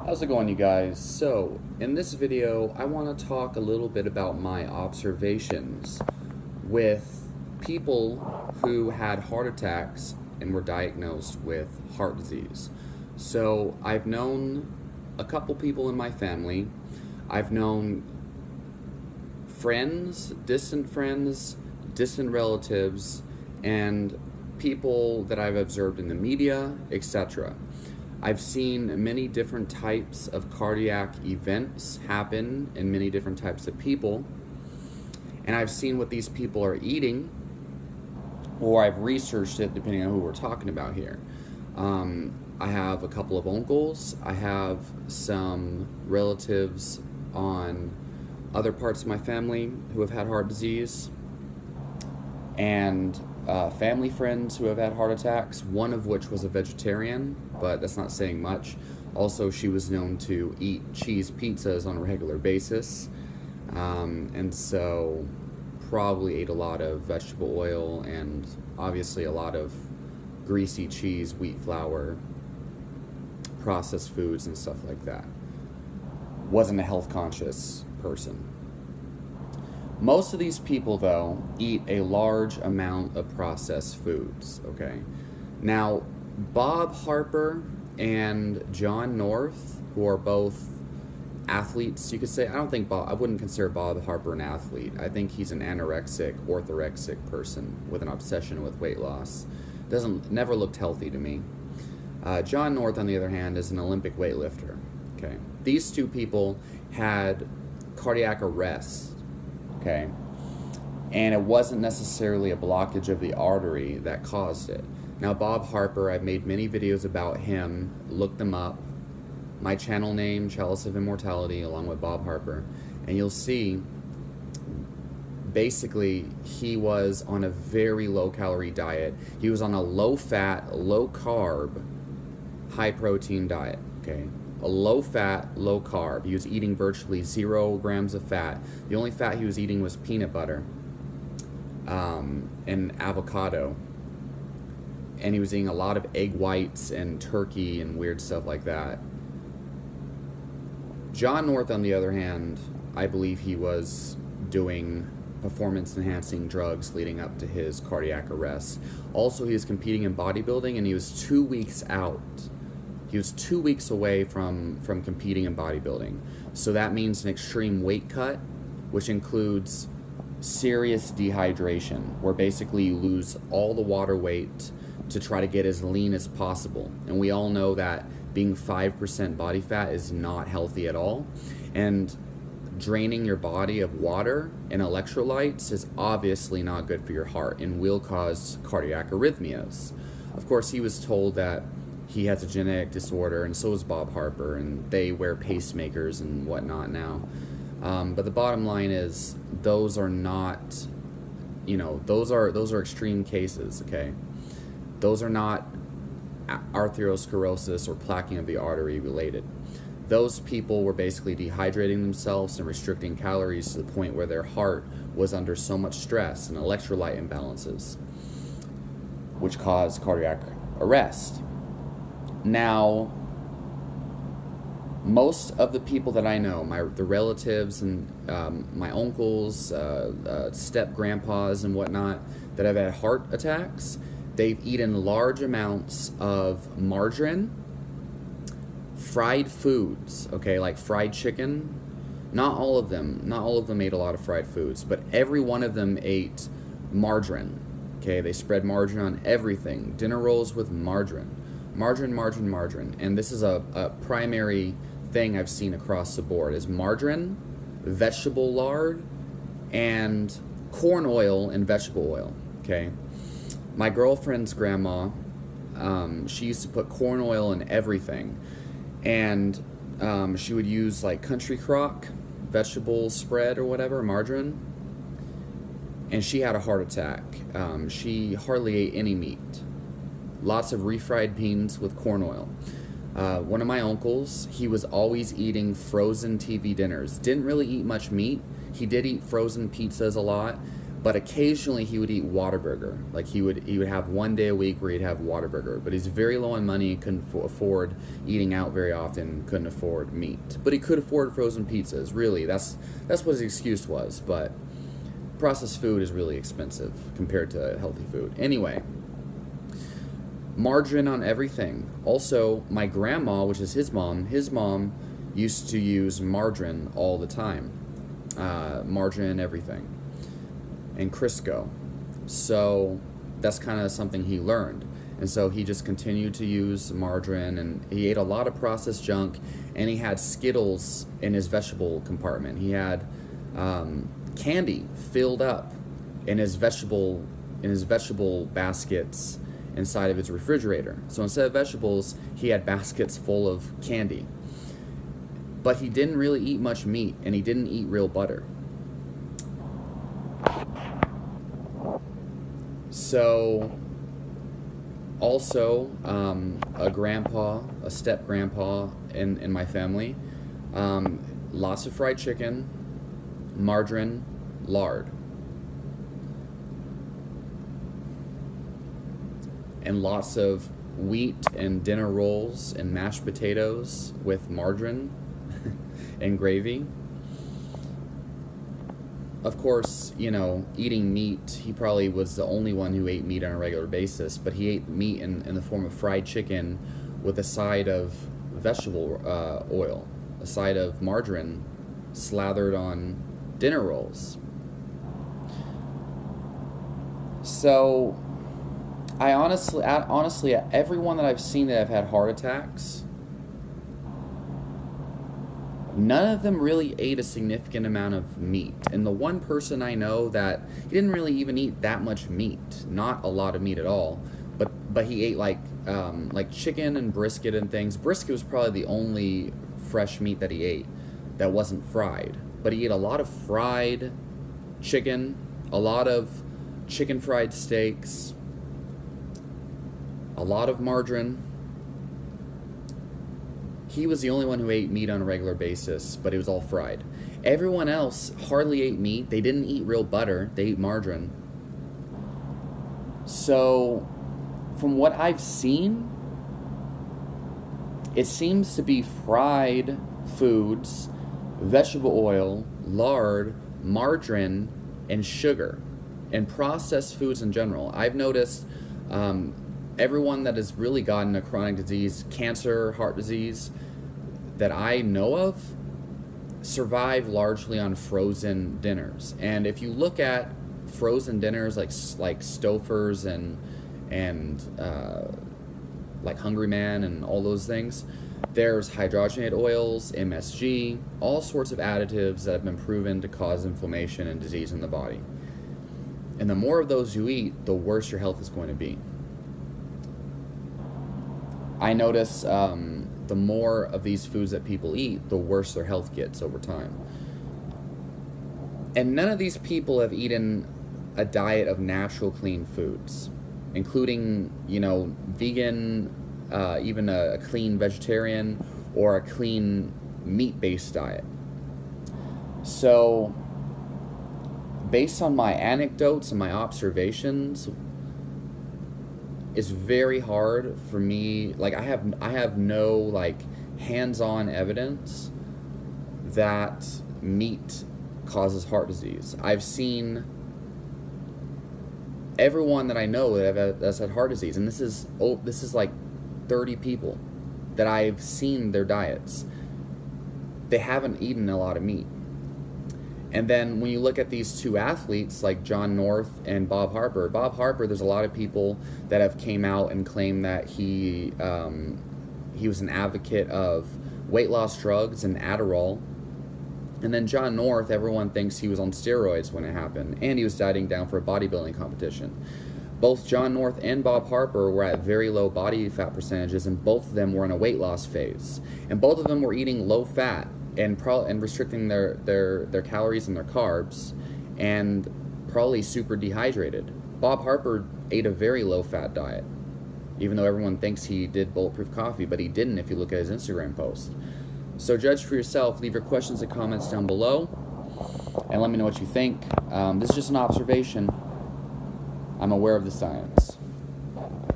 How's it going, you guys? So, in this video, I want to talk a little bit about my observations with people who had heart attacks and were diagnosed with heart disease. So, I've known a couple people in my family. I've known friends, distant relatives, and people that I've observed in the media, etc. I've seen many different types of cardiac events happen in many different types of people, and I've seen what these people are eating, or I've researched it depending on who we're talking about here. I have a couple of uncles, I have some relatives on other parts of my family who have had heart disease, and family friends who have had heart attacks, one of which was a vegetarian, but that's not saying much. Also, she was known to eat cheese pizzas on a regular basis, and so probably ate a lot of vegetable oil and obviously a lot of greasy cheese, wheat flour, processed foods, and stuff like that. Wasn't a health conscious person. Most of these people, though, eat a large amount of processed foods, okay? Now, Bob Harper and John North, who are both athletes, you could say. I wouldn't consider Bob Harper an athlete. I think he's an anorexic, orthorexic person with an obsession with weight loss. Never looked healthy to me. John North, on the other hand, is an Olympic weightlifter, okay? These two people had cardiac arrest. Okay, and it wasn't necessarily a blockage of the artery that caused it. Now, Bob Harper, I've made many videos about him. Look them up. My channel name, Chalice of Immortality, along with Bob Harper. And you'll see, basically, he was on a very low-calorie diet. He was on a low-fat, low-carb, high-protein diet, okay? A low-fat, low-carb. He was eating virtually 0 grams of fat. The only fat he was eating was peanut butter and avocado. And he was eating a lot of egg whites and turkey and weird stuff like that. John North, on the other hand, I believe he was doing performance-enhancing drugs leading up to his cardiac arrest. Also, he was competing in bodybuilding, and he was 2 weeks out. He was 2 weeks away from competing in bodybuilding. So that means an extreme weight cut, which includes serious dehydration, where basically you lose all the water weight to try to get as lean as possible. And we all know that being 5% body fat is not healthy at all. And draining your body of water and electrolytes is obviously not good for your heart and will cause cardiac arrhythmias. Of course, he was told that he has a genetic disorder, and so is Bob Harper, and they wear pacemakers and whatnot now. But the bottom line is, those are not, those are extreme cases, okay? Those are not arteriosclerosis or plaquing of the artery related. Those people were basically dehydrating themselves and restricting calories to the point where their heart was under so much stress and electrolyte imbalances, which caused cardiac arrest. Now, most of the people that I know, the relatives and my uncles, step-grandpas and whatnot, that have had heart attacks, they've eaten large amounts of margarine, fried foods, okay, like fried chicken. Not all of them ate a lot of fried foods, but every one of them ate margarine, okay? They spread margarine on everything. Dinner rolls with margarine. Margarine. And this is a primary thing I've seen across the board is margarine, vegetable lard, and corn oil and vegetable oil, okay? My girlfriend's grandma, she used to put corn oil in everything. And she would use like country crock, vegetable spread or whatever, margarine. And she had a heart attack. She hardly ate any meat. Lots of refried beans with corn oil. One of my uncles, he was always eating frozen TV dinners. Didn't really eat much meat. He did eat frozen pizzas a lot, but occasionally he would eat Whataburger. Like he would have one day a week where he'd have Whataburger, but he's very low on money, couldn't afford eating out very often, couldn't afford meat, but he could afford frozen pizzas. Really, that's what his excuse was. But processed food is really expensive compared to healthy food. Anyway, margarine on everything. Also, my grandma, which is his mom used to use margarine all the time. Margarine in everything. And Crisco. So that's kind of something he learned. And so he just continued to use margarine, and he ate a lot of processed junk, and he had Skittles in his vegetable compartment. He had candy filled up in his vegetable baskets inside of his refrigerator. So instead of vegetables, he had baskets full of candy. But he didn't really eat much meat, and he didn't eat real butter. So, also, a step-grandpa in my family, lots of fried chicken, margarine, lard. And lots of wheat and dinner rolls and mashed potatoes with margarine and gravy. Of course, eating meat, he probably was the only one who ate meat on a regular basis, but he ate meat in the form of fried chicken with a side of vegetable oil, a side of margarine slathered on dinner rolls. So, I honestly, everyone that I've seen that have had heart attacks, none of them really ate a significant amount of meat. And the one person I know that he didn't really even eat that much meat, not a lot of meat at all, but he ate like chicken and brisket and things. Brisket was probably the only fresh meat that he ate that wasn't fried. But he ate a lot of fried chicken, a lot of chicken fried steaks, a lot of margarine. He was the only one who ate meat on a regular basis, but it was all fried. Everyone else hardly ate meat. They didn't eat real butter. They ate margarine. So, from what I've seen, it seems to be fried foods, vegetable oil, lard, margarine, and sugar, and processed foods in general. I've noticed everyone that has really gotten a chronic disease, cancer, heart disease, that I know of, survive largely on frozen dinners. And if you look at frozen dinners like Stouffer's and like Hungry Man and all those things, there's hydrogenated oils, MSG, all sorts of additives that have been proven to cause inflammation and disease in the body. And the more of those you eat, the worse your health is going to be. I notice the more of these foods that people eat, the worse their health gets over time. And none of these people have eaten a diet of natural, clean foods, including, vegan, even a clean vegetarian, or a clean meat-based diet. So, based on my anecdotes and my observations, it's very hard for me, I have no hands-on evidence that meat causes heart disease. I've seen everyone that I know that's had heart disease, and this is 30 people that I've seen their diets. They haven't eaten a lot of meat. And then when you look at these two athletes like John North and Bob Harper, there's a lot of people that have came out and claimed that he was an advocate of weight loss drugs and Adderall. And then John North, everyone thinks he was on steroids when it happened, and he was dieting down for a bodybuilding competition. Both John North and Bob Harper were at very low body fat percentages, and both of them were in a weight loss phase. And both of them were eating low fat and restricting their calories and their carbs, and probably super dehydrated. Bob Harper ate a very low fat diet, even though everyone thinks he did bulletproof coffee, but he didn't if you look at his Instagram post. So judge for yourself. Leave your questions and comments down below. and let me know what you think. This is just an observation. I'm aware of the science.